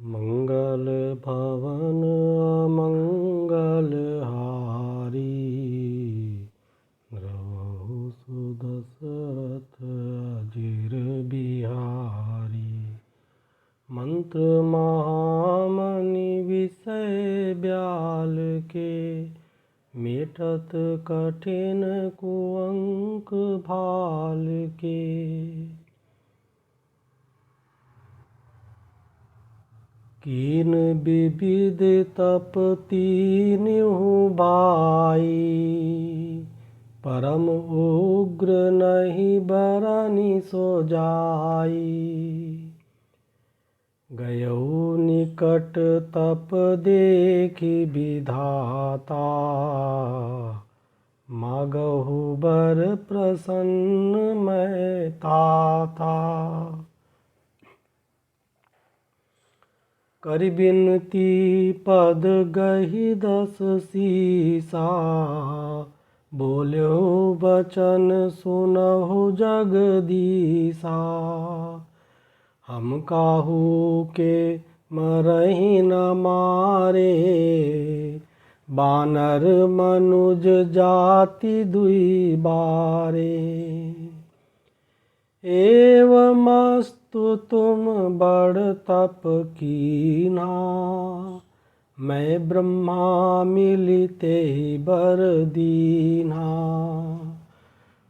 मंगल भवन अमंगल हारी, द्रवहु सुदशरथ अजिर बिहारी। मंत्र महामणि विषय ब्याल के, मेटत कठिन कुअंक भाल के। कीन विविध तप तीन्हु भाई, परम उग्र नहीं बरनि सो जाई। गयऊ निकट तप देखि विधाता, मागहु बर प्रसन्न मैं ताता। करि बिनती पद गहि दस सीसा, बोल्यो बचन सुनहु जगदीसा। हम काहू के मरहि न मारे, बानर मनुज जाति दुई बारे। एवमस्तु तुम बड़ तप कीन्हा, मैं ब्रह्मा मिलिते बर दीन्हा।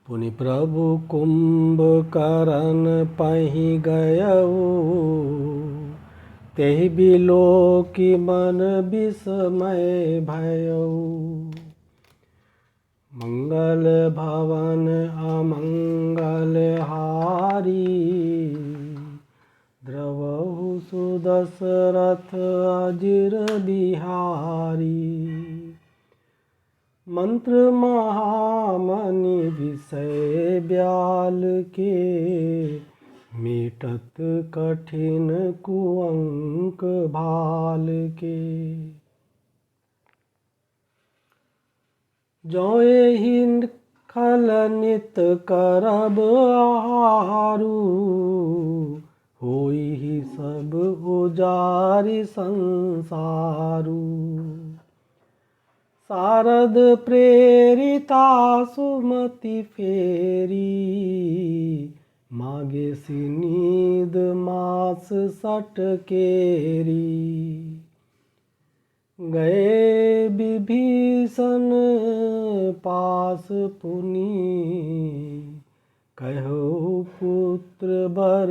पुनि प्रभु कुंभकर्ण पहि गयऊ, तेहि बिलोकि मन विस्मय भयऊ। मंगल भवन अमंगल हारी, द्रवहु सुदशरथ अजिर बिहारी। मंत्र महामणि विषय ब्याल के, मेटत कठिन कुअंक भाल के। जो एहि खल नित करब आहारू, होई सब उजारि संसारू। शारद प्रेरिता सुमति फेरी, मागे सिनीद मास सटकेरी। गए विभीषण पास पुनि, कहो पुत्र बर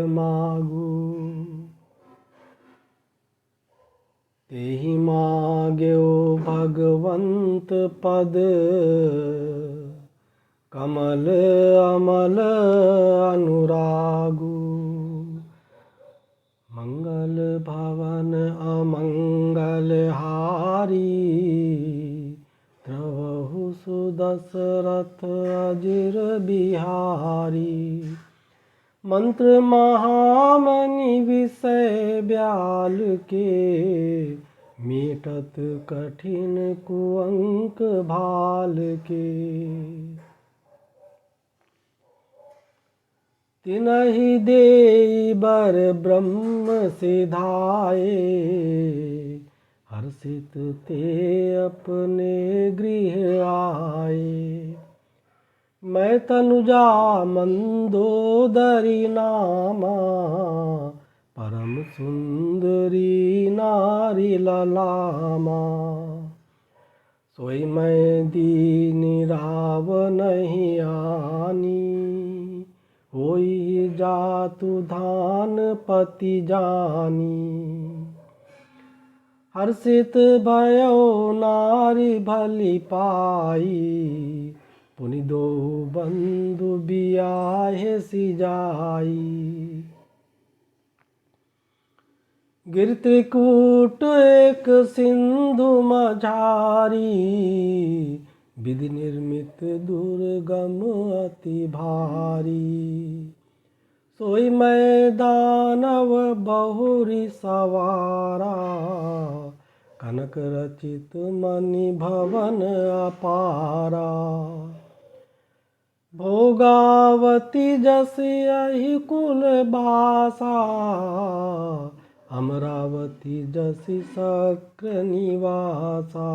मागू। तेहि माग्यो भगवंत पद, कमल अमल अनुरागू। मंगल भवन अमंगल हारी, द्रवहु सुदशरथ अजिर बिहारी। मंत्र महामणि विषय ब्याल के, मेटत कठिन कुअंक भाल के। तिनहि देई बर ब्रह्म सिधाए, हर्षित ते अपने गृह आए। मैं तनुजा मंदोदरी नामा, परम सुंदरी नारी ललामा। सोई मैं दीन राव नहीं आनी, होई जातु धान पति जानी। हर्षित भयो नारी भली पाई, पुनि दो बंधु बियाहे सिजाई। गिर त्रिकूट एक सिंधु मझारी, विधि निर्मित दुर्गम अति भारी। सोई मैं दानव बहुरी सवारा, कनक रचित मणि भवन अपारा। भोगावती जस यही कुल बासा, अमरावती जसि शक्र निवासा।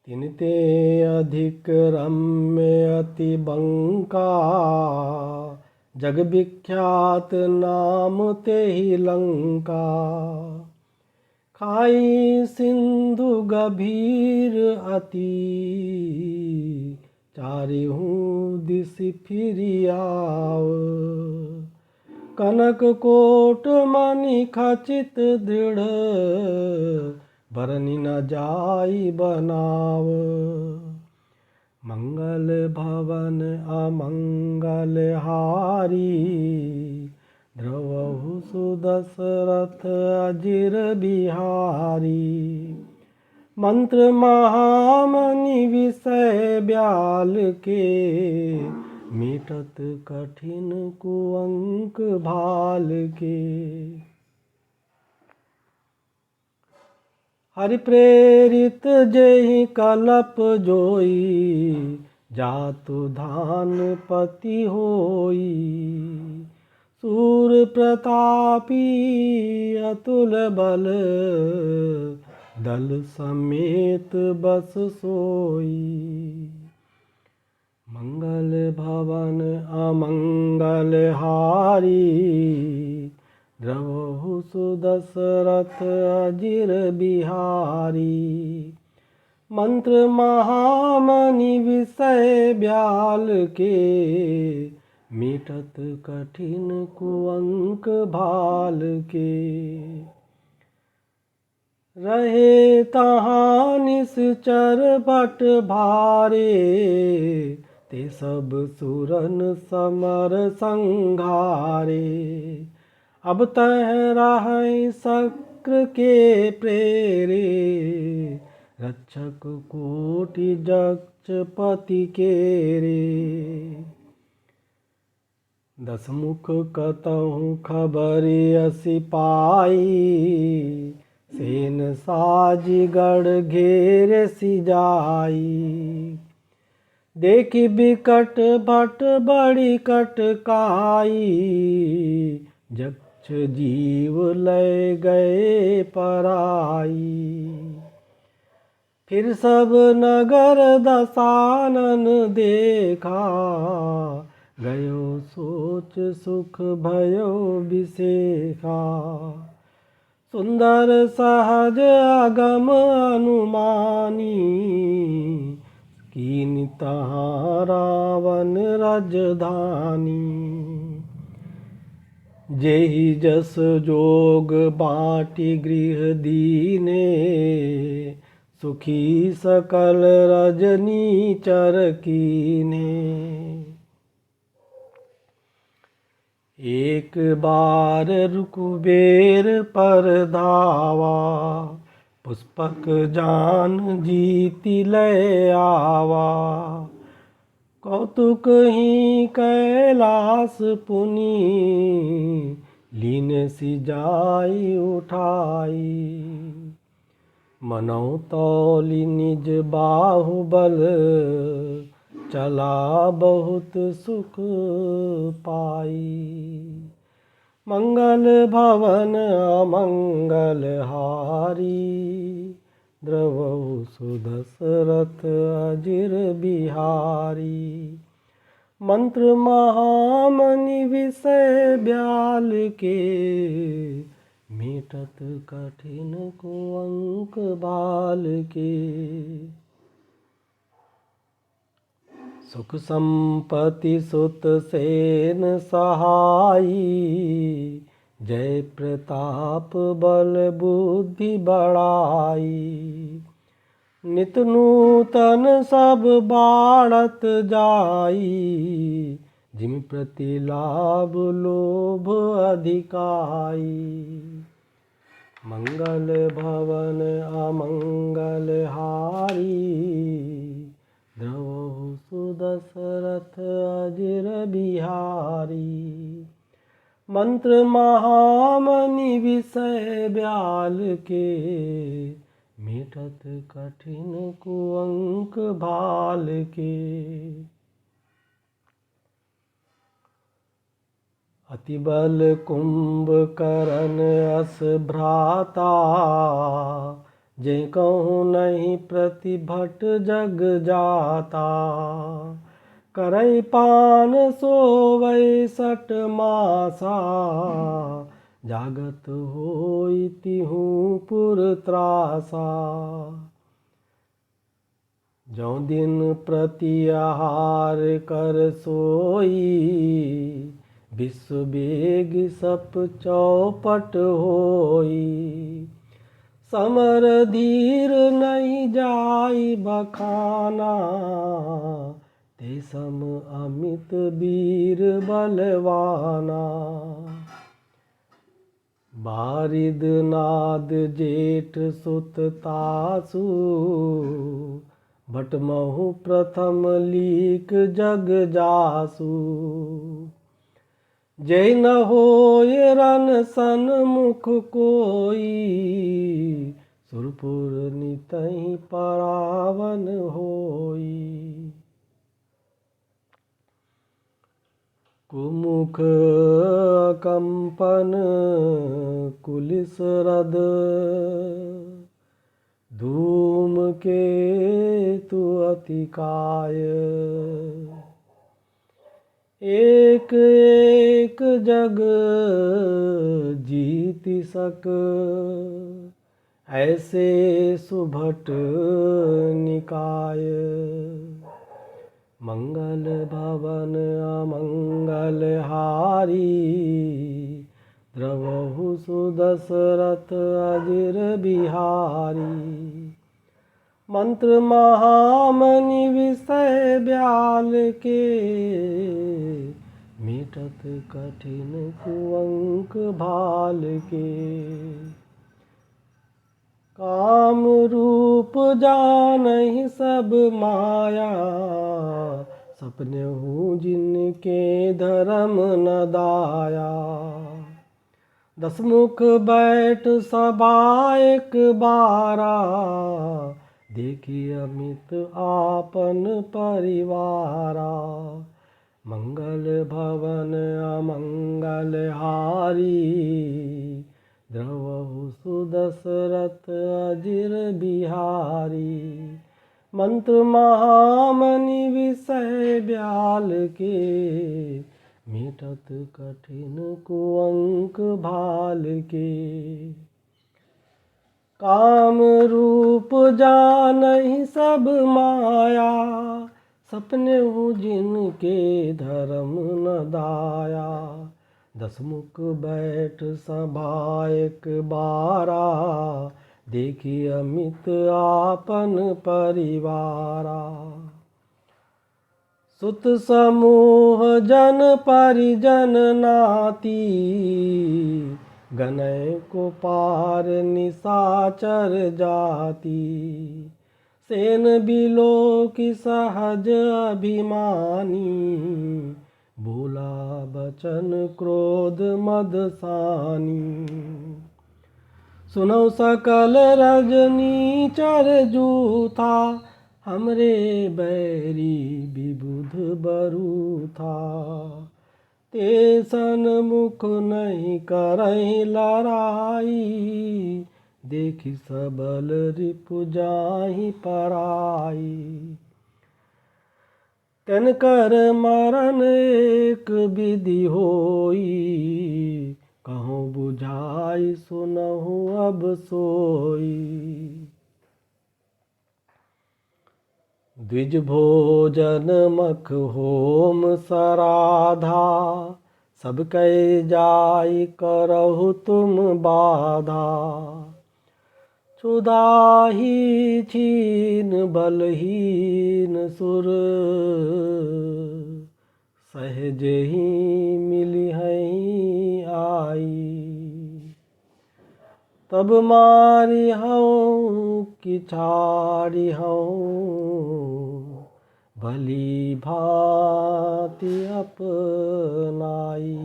तिनते अधिक रम्य अति बंका, जग विख्यात नाम तेहि लंका। खाई सिंधु गभीर अति, चारिहूँ दिस फिरि आव। कनक कोट मणि खचित दृढ़, बरनि न जाई बनाव। मंगल भवन अमंगल हारी, द्रवहु सुदशरथ अजिर बिहारी। मंत्र महामणि विषय ब्याल के, मीटत कठिन कुअंक भाल के। हरि प्रेरित जेहि कलप जोई, जातु धान पति होई। सूर प्रतापी अतुल बल, दल समेत बस सोई। मंगल भवन अमंगल हारी, द्रवहु सुदशरथ अजिर बिहारी। मंत्र महामणि विषय ब्याल के, मीटत कठिन कुअंक भाल के। रहे तहाँ निश्चर बट भारे, ते सब सुरन समर संघारे। अब तह रहै शक्र के प्रेरे, रक्षक कोटि जक्ष पति केरे। दस मुख कतहु खबर असि पाई, सेन साजी गढ़ घेर सिजाई। देखि बिकट भट बड़ी कटकाई, जक्ष जीव लय गए पराई। फिर सब नगर दसानन देखा, गयो सोच सुख भयो बिसेखा। सुंदर सहज अगम अनुमानी, कीन तहाँ रावण राजधानी। जेहि जस जोग बाटी गृह दीने, सुखी सकल रजनी चर कीने। एक बार रुकुबेर पर धावा, पुष्पक जान जीति लय आवा। कौतुक ही कैलास पुनि, लीन सिजाई उठाई। मनौ तौलि निज बाहुबल, चला बहुत सुख पाई। मंगल भवन अमंगल हारी, द्रवहु सुदशरथ अजिर बिहारी। मंत्र महामणि विषय ब्याल के, मीटत कठिन कुअंक भाल के। सुख संपत्ति सुत सेन सहाई, जय प्रताप बल बुद्धि बढ़ाई। नित नूतन सब बाढ़त जाई, जिम प्रति लाभ लोभ अधिकाई। मंगल भवन अमंगल हारी, द्रवहु सुदशरथ अजिर बिहारी। मंत्र महामणि विषय ब्याल के, मीटत कठिन कुअंक भाल के। अति बल कुंभकर्ण अस भ्राता, जे कहूँ नहीं प्रतिभट जग जाता। करई पान सोवै सठ मासा, जागत होई तिहूँ पुर त्रासा। जौ दिन प्रति आहार कर सोई, विश्व बेग सप चौपट होई। समर धीर नहीं जाई बखाना, ते सम अमित वीर बलवाना। बारिद नाद जेठ सुत तासु, भटमहु प्रथम लीक जग जासु। जय न होय रन सन्मुख कोई, सुरपुर नितहि परावन होई। कुमुख कंपन कुलिस रद, धूम केतु अतिकाय। एक एक जग जीति सक, ऐसे सुभट निकाय। मंगल भवन अमंगल हारी, द्रवहु सुदशरथ अजिर बिहारी। मंत्र महामनि विषय ब्याल के, मिटत कठिन कुअंक भाल के। काम रूप जानहि सब माया, सपनेहु जिनके धर्म न दाया। दसमुख बैठ सभा एक बारा, देखी अमित आपन परिवारा। मंगल भवन अमंगल हारी, द्रवहु सुदशरथ अजिर बिहारी। मंत्र महामनि विषय ब्याल के, मिटत कठिन कुअंक भाल के। काम रूप जानहि सब माया, सपनेहु जिनके धर्म न दाया। दसमुख बैठ सभा एक बारा, देखी अमित आपन परिवारा। सुत समूह जन परिजन नाती, गनय को पार निशाचर जाति। सेन बिलो की सहज अभिमानी, बोला बचन क्रोध मदसानी। सुनो सकल रजनी चर जूथा, हमरे बैरी विबुध बरू था। ते सन्मुख नहीं करहि लड़ाई, देखि सबल रिपु जाहि पराई। तनकर मरण एक विधि होई, कहूँ बुझाई सुनहु अब सोई। द्विज भोजन मख होम सराधा, सब कह जाई करहु तुम बाधा। क्षुधाही छीन बलहीन सुर, सहज ही मिली हैं आई। तब मारी हूँ कि छाड़ी हूँ, भली भांति अपनाई।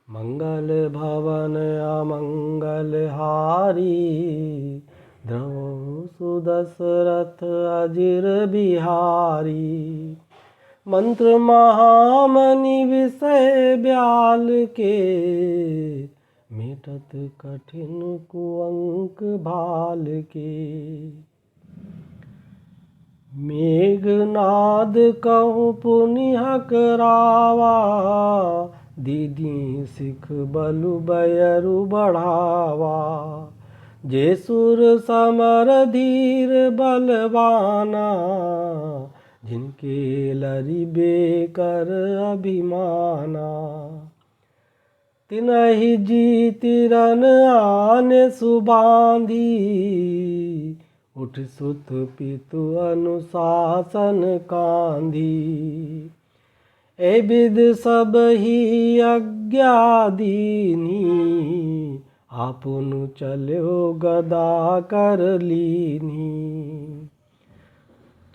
मंगल भवन अमंगल हारी, द्रवहु सुदशरथ अजिर बिहारी। मंत्र महामनि विषय ब्याल के, मेटत कठिन कुअंक भाल के। मेघनाद कहूँ पुनिह करावा, दीदी सिख बलु बयरु बढ़ावा। जे सुर समर धीर बलवाना, जिनके लरि बेकर अभिमाना। तिनहि जीति रन आने सुबांधी, उठ सुत पितु अनुशासन कांधी। ए विद सब ही आज्ञा दीनी, आपुनु चल्यो गदा कर लीनी।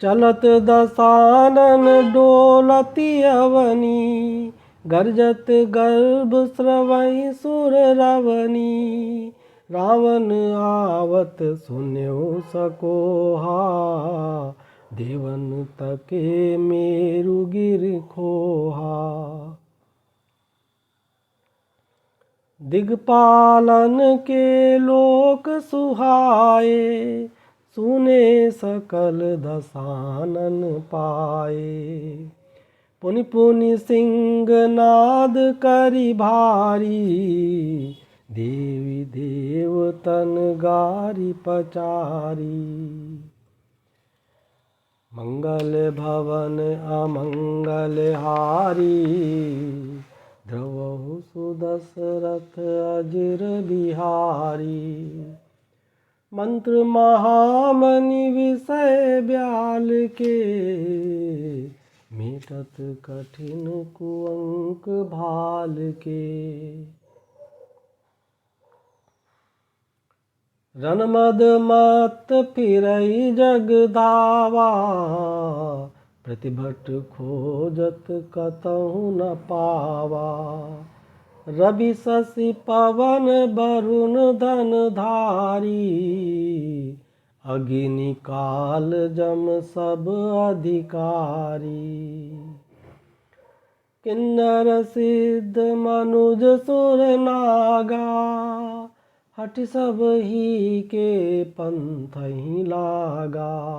चलत दसानन डोलती अवनी, गर्जत गर्भ स्रवई सुर रवनी। रावण आवत सुन्यो सकोहा, देवन तके मेरु गिर खोहा। दिग्पालन के लोक सुहाए, सुने सकल दसानन पाए। पुनि पुनि सिंहनाद करि भारी, देवी देवतन गारी पचारी। मंगल भवन अमंगल हारी, द्रवहु सुदशरथ अजिर बिहारी। मंत्र महामनि विषय ब्याल के, मेटत कठिन कुअंक भाल के। रनमद मत फिरई जग धावा, प्रतिभट खोजत कतहु न पावा। रवि शशि पवन वरुण धन धारी, अग्नि काल जम सब अधिकारी। किन्नर सिद्ध मनुज सुर नागा, हठ सब ही के पंथ ही लागा।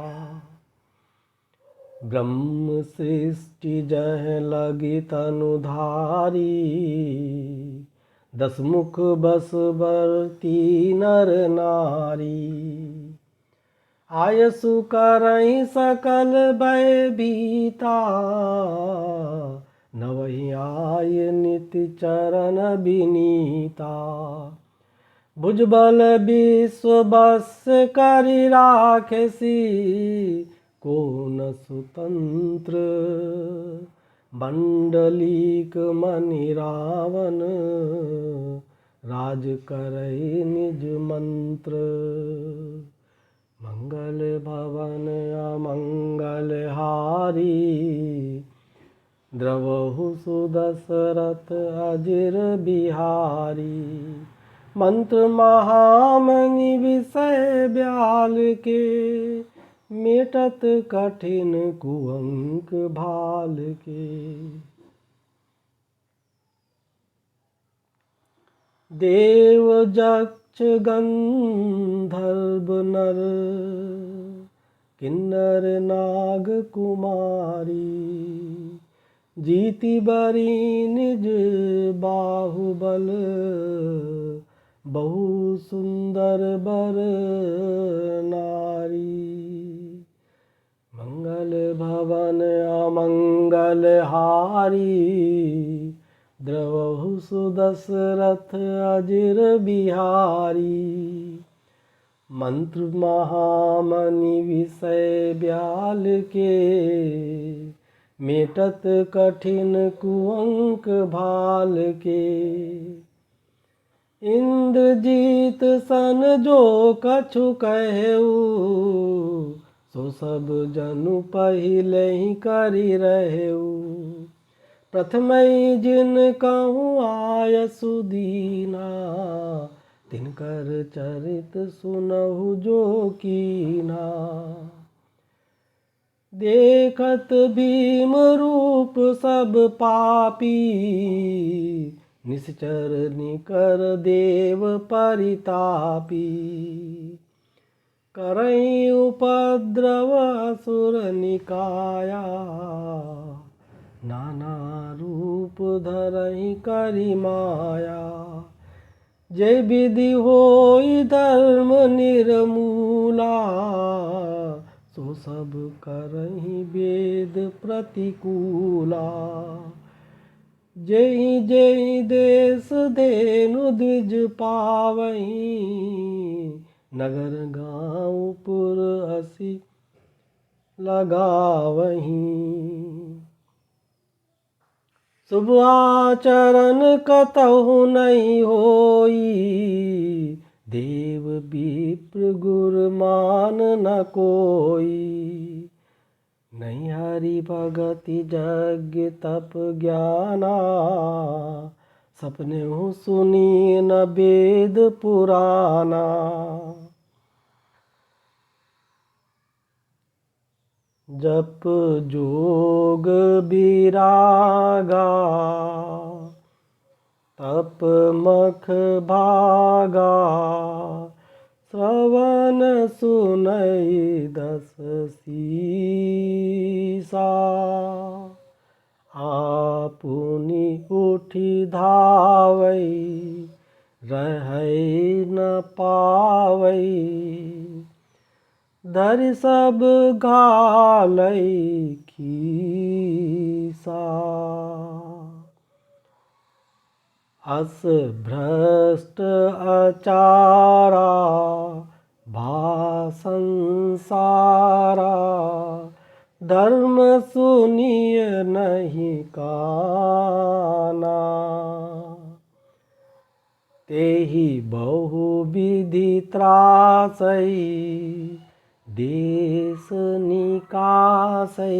ब्रह्म सृष्टि जह लगी तनुधारी, दस मुख बस बरती नर नारी। आयसु करहि सकल भय भीता, नवहि आय निति चरण बिनीता। भुजबल विश्व बस करि राखसी, को न सुतंत्र। मंडलीक मनि रावण, राज करहि निज मंत्र। मंगल भवन अमंगल हारी, द्रवहु सुदशरथ अजिर बिहारी। मंत्र महामनि विषय ब्याल के, मेटत कठिन कुअंक भाल के। देव यक्ष गंधर्व नर, किन्नर नाग कुमारी। जीति बरी निज बाहुबल, बहु सुंदर बर नारी। मंगल भवन अमंगल हारी, द्रवहु सुदशरथ अजिर बिहारी। मंत्र महामनि विषय ब्याल के, मेटत कठिन कुअंक भाल के। इंद्रजीत सन जो कछु कहेऊ, सो सब जनु पहिले ही करि रहेऊ। प्रथमई जिन कहूँ आयसु दीना, तिनकर चरित सुनहु जो कीना। देखत भीम रूप सब पापी, निश्चर निकर देव परितापी। करई उपद्रव असुर निकाया, नाना रूप धरई करी माया। जय विधि होई धर्म निर्मूला, सो सब करहि वेद प्रतिकूला। जय जय देश धेनु द्विज पावहीं, नगर गाँव पुर असी लगावहीं। शुभ आचरण कतहु नहीं होई, देव विप्र गुर मान न कोई। नहीं हरि भगति यज्ञ तप ज्ञाना, सपने हूँ सुनी न वेद पुराना। जप जोग विरागा, तप मख भागा। श्रवण सुनई दस सीसा, आपुनि उठी धावई, रहै न पावई। धरि सब घालई खीसा, अस भ्रष्ट आचारा, भा संसारा। धर्म सुनिय नहीं काना, तेहि बहु विधि त्रासई, देश निकासई।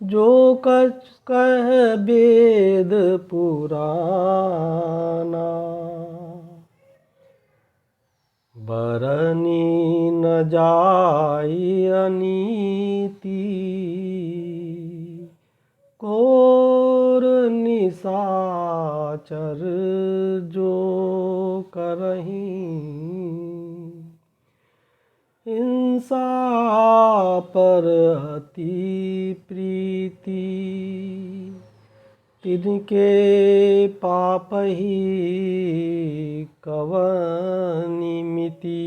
जो कछ कह वेद पुराना, बरनी न जाई अनीति। घोर निशाचर जो करहीं, हिंसा पर अति प्रीति। तिनके पापहि कवनि मिति।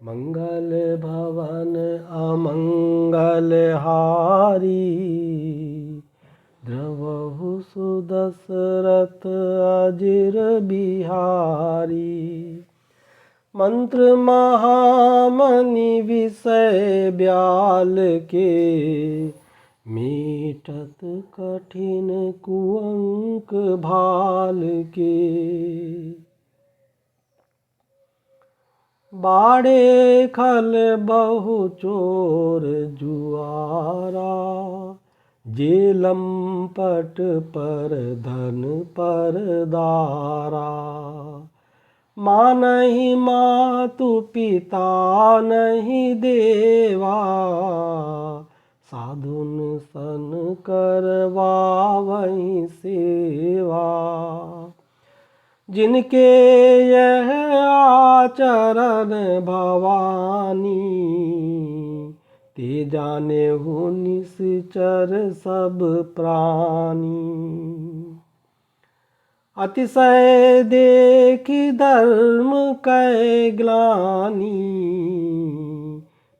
मंगल भवन अमंगल हारी, द्रवहु सुदशरथ अजिर बिहारी। मंत्र महामणि विषय ब्याल के, मीटत कठिन कुअंक भाल के। बाड़े खल बहु चोर जुआरा, जे लंपट पर धन पर दारा। मानहि मातु पिता नहीं देवा, साधुन सन करवावहीं सेवा। जिनके यह आचरण भवानी, ते जानेहु निश्चर सब प्राणी। अतिशय देखी धर्म कै ग्लानि,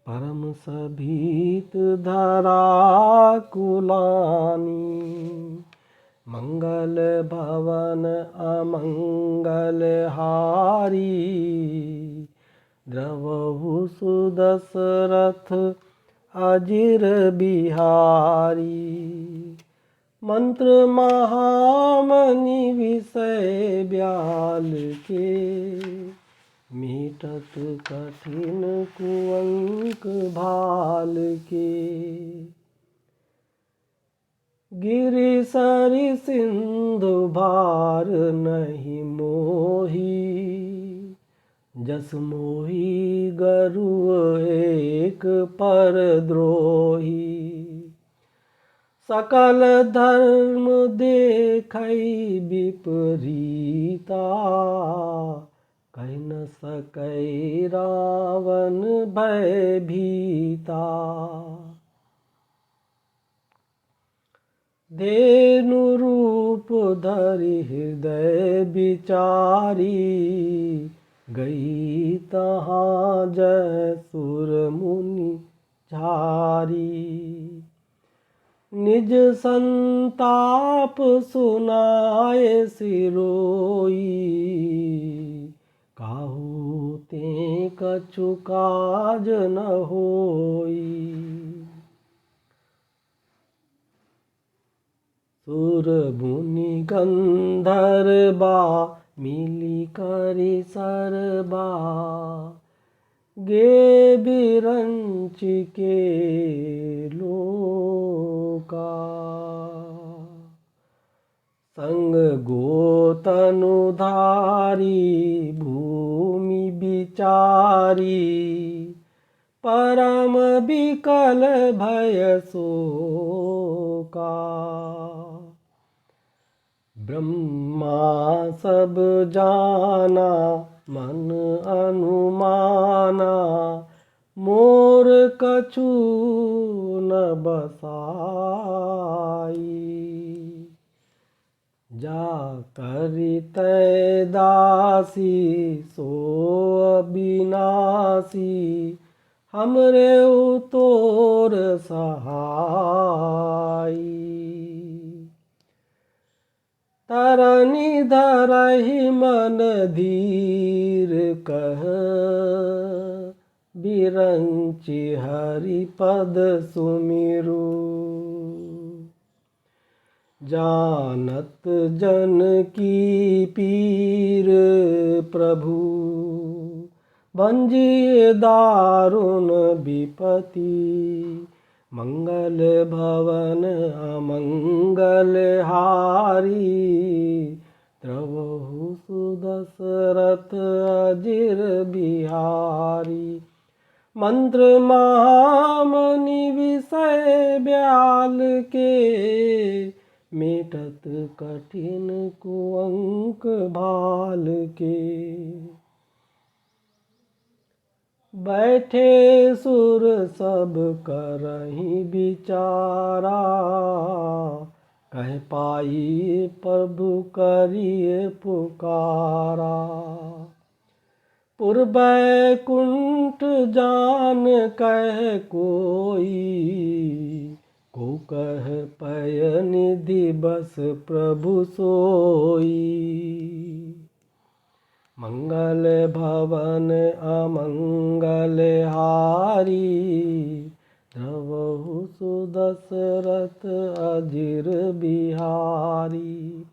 परम सभीत धरा कुलानि। मंगल भवन अमंगल हारी, द्रवहु सुदशरथ अजिर बिहारी। मंत्र महामणि विषय ब्याल के, मीटत कठिन कुअंक भाल के। गिरि सरि सिंधु भार नहीं मोही, जस मोही गरुड़ एक परद्रोही। सकल धर्म देखै विपरीता, कह न सकै रावण भयभीता। धेनु रूप धरि हृदय विचारी, गई तहाँ जय सुर मुनि झारी। निज संताप सुनाए सिरोई, काहू ते कछु काज न होई। सुर मुनि गंधर्वा मिली करि सरबा, गे बिरंच के लोका। संग गोतनुधारी भूमि बिचारी, परम विकल भय शोका। ब्रह्मा सब जाना मन अनुमाना, मोर कछु न बसाई। जा करि तै दासी सो अविनाशी, हमरे तोर सहाई। तरनी धरहि मन धीर कह, बिरंचि हरि पद सुमिरु। जानत जन की पीर प्रभु, भंजिए दारुण विपति। मंगल भवन अमंगल हारी, द्रवहु सुदशरथ अजिर बिहारी। मंत्र महामनि विषय ब्याल के, मेटत कठिन कुअंक भाल के। बैठे सुर सब करहि विचारा, कह पाई प्रभु करिए पुकारा। पुरबैकुंठ जान कह कोई, को कह पय निधि बस प्रभु सोई। मंगल भवन अमंगल हारी, द्रवहु सुदशरथ अजिर बिहारी।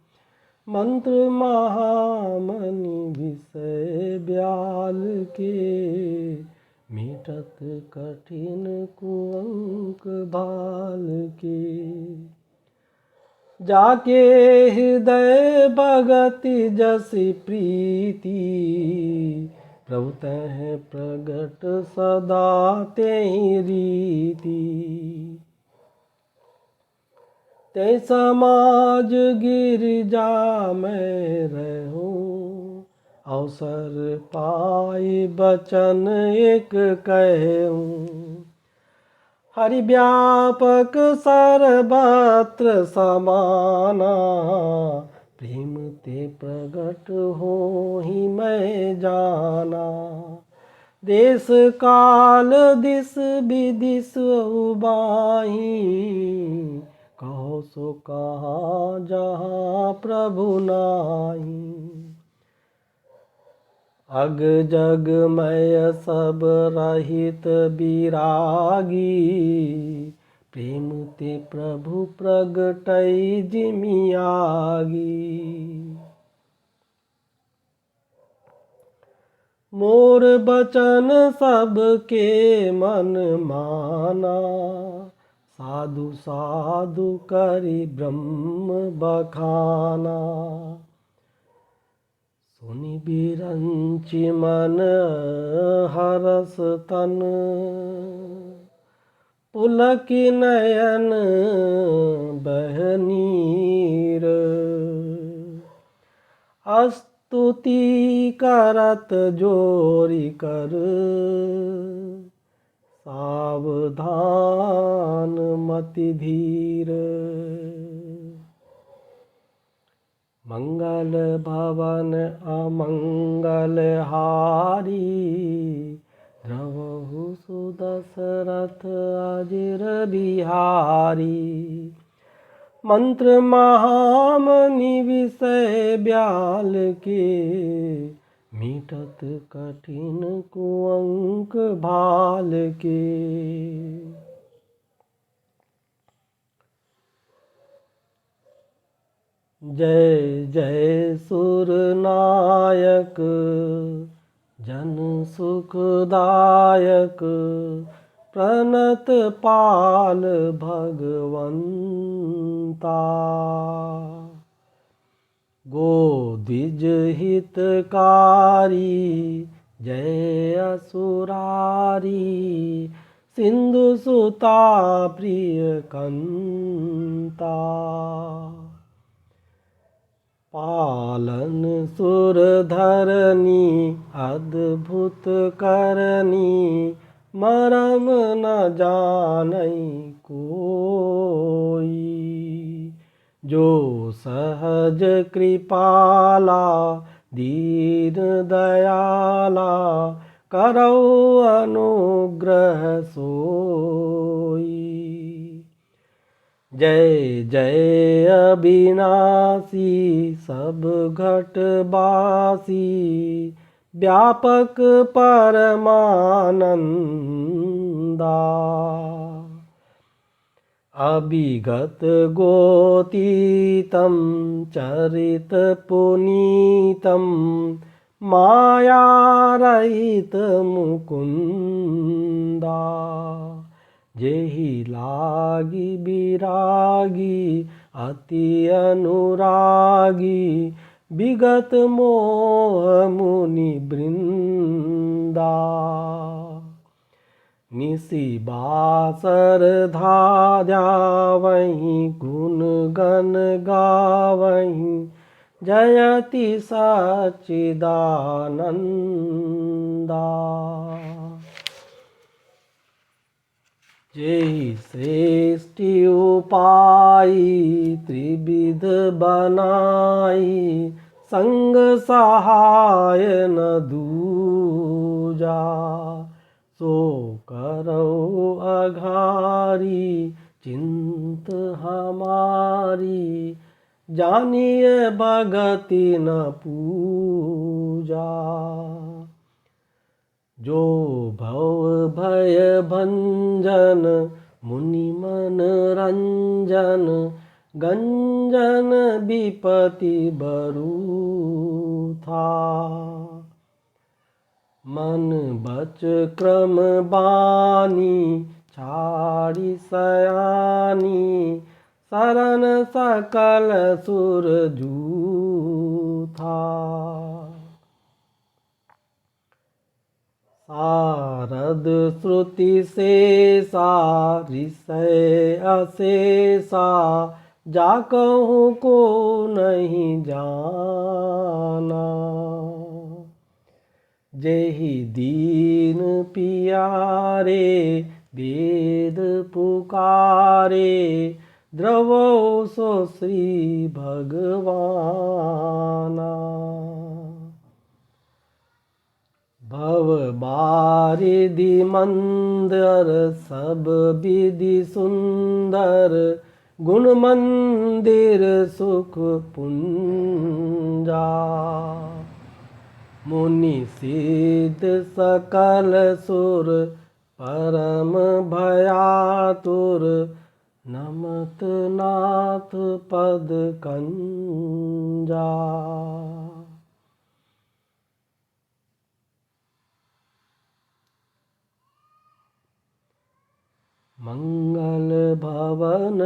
मंत्र महामनि विषय ब्याल के, मेटत कठिन कुअंक भाल के। जाके हृदय भगति जसि प्रीति, प्रभु तह प्रगट सदा तेहि रीति। ते समाज गिरिजा में रहूं, अवसर पाई बचन एक कहूं। हरि व्यापक सर्वत्र समाना, प्रेम ते प्रगट होहि मैं जाना। देश काल दिस विदिश उबाही, कहो सो कहाँ जहाँ प्रभु नाही। अग जग मय सब रहित बिरागी, प्रेम ते प्रभु प्रगटै जिमियागी। मोर बचन सबके मन माना, साधु साधु करि ब्रह्म बखाना। सुनि बिरंचि मन हरस तन, पुलकी नयन बह नीर। स्तुति करत जोरि कर, सावधान मति धीर। मंगल भवन अमंगल हारी, द्रवहु सुदशरथ अजिर बिहारी। मंत्र महामनि विषय ब्याल के, मीटत कठिन कुअंक भाल के। जय जय सुर नायक जन सुखदायक, प्रणत पाल भगवंता। गोद्विज हितकारी जय असुरारी, सिंधु सुता प्रिय कंता। पालन सुर धरनी अद्भुत करनी, मरम न जानई कोई। जो सहज कृपाला दीन दयाला, करौ अनुग्रह सोई। जय जय अविनाशी सब घट बासी, व्यापक परमानंदा। अभिगत गोतीतम चरित पुनीतम, माया रहित मुकुंदा। जेहि लागी बिरागी अति अनुरागी, विगत मोह मुनि वृंदा। निसि बासर ध्यावहीं गुण गण गावहीं, जयति सच्चिदानंदा। जेहि सृष्टि उपाई त्रिविध बनाई, संग सहाय न दूजा। सो करौ अघारी चिंत हमारी, जानिए भगति न पूजा। जो भव भय भंजन मुनि मन रंजन, गंजन विपति बरु था। मन बच क्रम बानी छाड़ी सयानी, शरण सकल सुर जूथा। शारद श्रुति शेषा ऋषय अशेषा, जाकहु को नहीं जाना। जेहि दीन पियारे वेद पुकारे, द्रवो सो श्री भगवाना। भव बारिधि मंदर सब विधि सुंदर, गुण मंदिर सुख पुंजा। मुनि सिद्ध सकल सुर परम भयातुर, नमत नाथ पद कंजा। मंगल भवन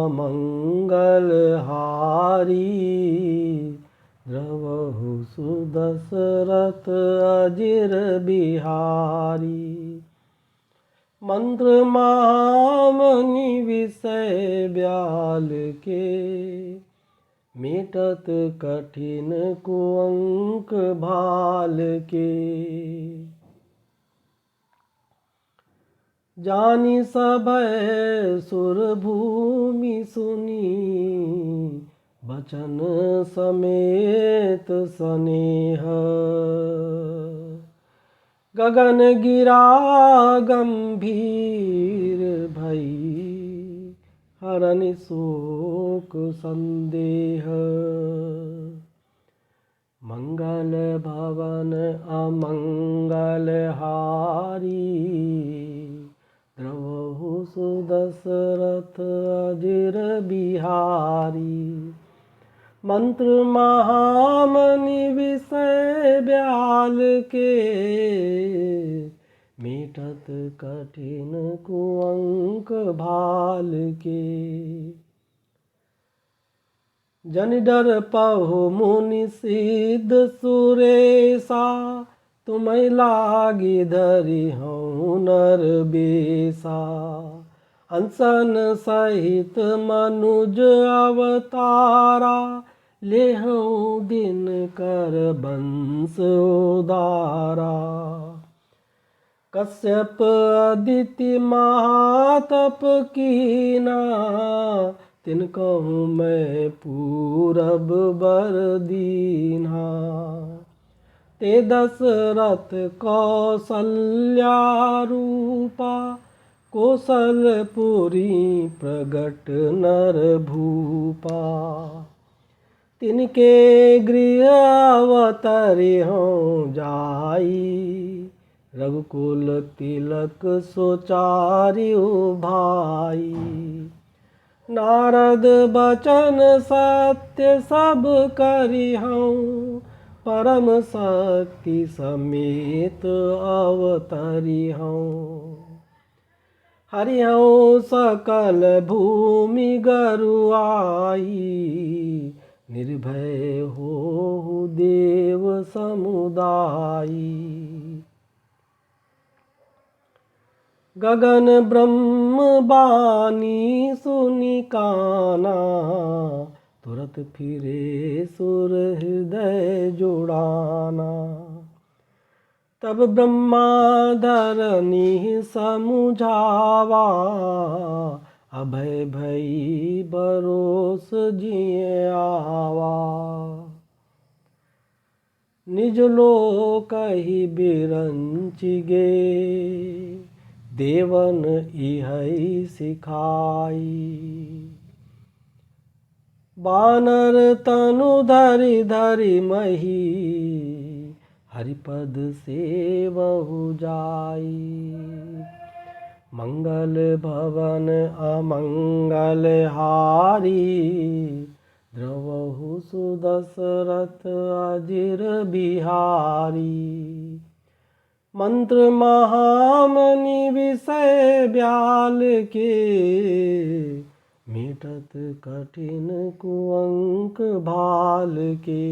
अमंगल हारी, द्रवहु सुदशरथ अजिर बिहारी। मंत्र महामणि विषय ब्याल के, मिटत कठिन कुअंक भाल के। जानी सभय सुर भूमि सुनी, बचन समेत स्नेह। गगन गिरा गंभीर भई, हरनि शोक संदेह। मंगल भवन अमंगल हारी, द्रवहु सुदशरथ अजिर बिहारी। मंत्र महामणि विषय ब्याल के, मिटत कठिन कुअंक भाल के। जन डर पहु मुनि सिद्ध सुरेशा, तुम्हें लागी धरि हूँ नर बेसा। अनशन सहित मनुज अवतारा, लेहूँ दिन कर बंस उदारा। कश्यप अदिति महातप कीना, तिनकहु मैं पूरब बर दीन्हा। ते दशरथ कौसल्या रूपा, कौशलपुरी प्रगट नर भूपा। तिनके गृह अवतरि हों जाई, रघुकुल तिलक सोचारिउ भाई। नारद बचन सत्य सब करिहूँ, परम शक्ति समेत अवतरिहूँ। हरिहूँ सकल भूमि गरुआई, निर्भय होहु देव समुदायी। गगन ब्रह्म बानी सुनि काना, तुरत फिरे सुर हृदय जुड़ाना। तब ब्रह्मा धरनी समुझावा, अभय भई बरोस जिय आवा। निज लोक ही बिरंचि गे, देवन इहै सिखाई। बानर तनु धरि धरि मही, हरिपद सेवहु जाई। मंगल भवन अमंगल हारी, द्रवहु सुदशरथ अजिर बिहारी। मंत्र महामणि विषय ब्याल के, मिटत कठिन कुअंक भाल के।